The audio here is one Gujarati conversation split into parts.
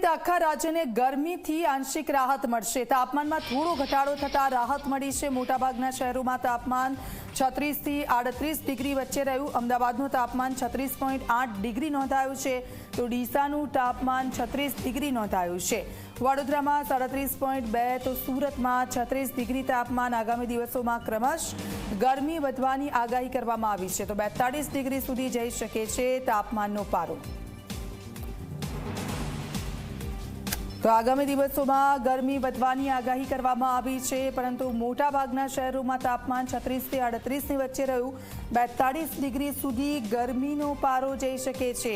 સહિત આખા રાજ્યને ગરમીથી આંશિક રાહત મળશે। તાપમાનમાં થોડો ઘટાડો થતા રાહત મળી છે। મોટાભાગના શહેરોમાં તાપમાન 36 થી 38 ડિગ્રી વચ્ચે રહ્યું। અમદાવાદનું તાપમાન 36.8 ડિગ્રી નોંધાયું છે, તો ડીસાનું તાપમાન 36 ડિગ્રી નોંધાયું છે। વડોદરામાં 37.2, તો સુરતમાં 36 ડિગ્રી તાપમાન। આગામી દિવસોમાં ક્રમશઃ ગરમી વધવાની આગાહી કરવામાં આવી છે, તો 42 ડિગ્રી સુધી જઈ શકે છે તાપમાનનો પારો। તો આગામી દિવસોમાં ગરમી વધવાની આગાહી કરવામાં આવી છે, પરંતુ મોટાભાગના શહેરોમાં તાપમાન 36 થી 38ની વચ્ચે રહ્યું। 42 ડિગ્રી સુધી ગરમીનો પારો જઈ શકે છે।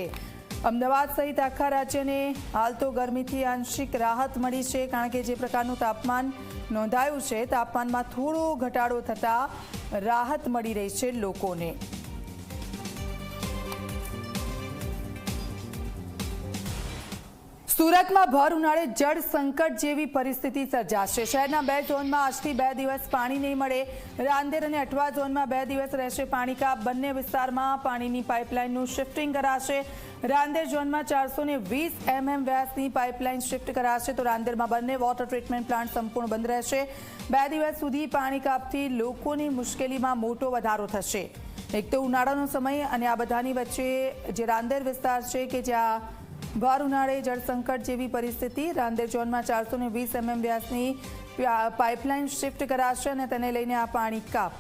અમદાવાદ સહિત આખા રાજ્યને હાલ તો ગરમીથી આંશિક રાહત મળી છે, કારણ કે જે પ્રકારનું તાપમાન નોંધાયું છે, તાપમાનમાં થોડો ઘટાડો થતાં રાહત મળી રહી છે લોકોને। સુરતમાં ભર ઉનાળે જળ સંકટ જેવી પરિસ્થિતિ સર્જાશે। શહેરના 2 ઝોનમાં આજથી 2 દિવસ પાણી નહીં મળે। રાંદેર અને અટવા ઝોનમાં 2 દિવસ રહેશે પાણી કાપ। બંને વિસ્તારમાં પાણીની પાઇપલાઇનનું શિફ્ટિંગ કરાશે। રાંદેર ઝોનમાં 420 mm વ્યાસની પાઇપલાઇન શિફ્ટ કરાશે, તો રાંદેરમાં બંને વોટર ટ્રીટમેન્ટ પ્લાન્ટ સંપૂર્ણ બંધ રહેશે। 2 દિવસ સુધી પાણી કાપથી લોકોની મુશ્કેલીમાં મોટો વધારો થશે। એક તો ઉનાળાનો સમય અને આ બધાની વચ્ચે જે રાંદેર વિસ્તાર છે કે જ્યાં ભર ઉનાળે જળ સંકટ જેવી પરિસ્થિતિ। રાંદેર ઝોનમાં 420 mm વ્યાસની પાઇપલાઇન શિફ્ટ કરાશે અને તેને લઈને આ પાણી કાપ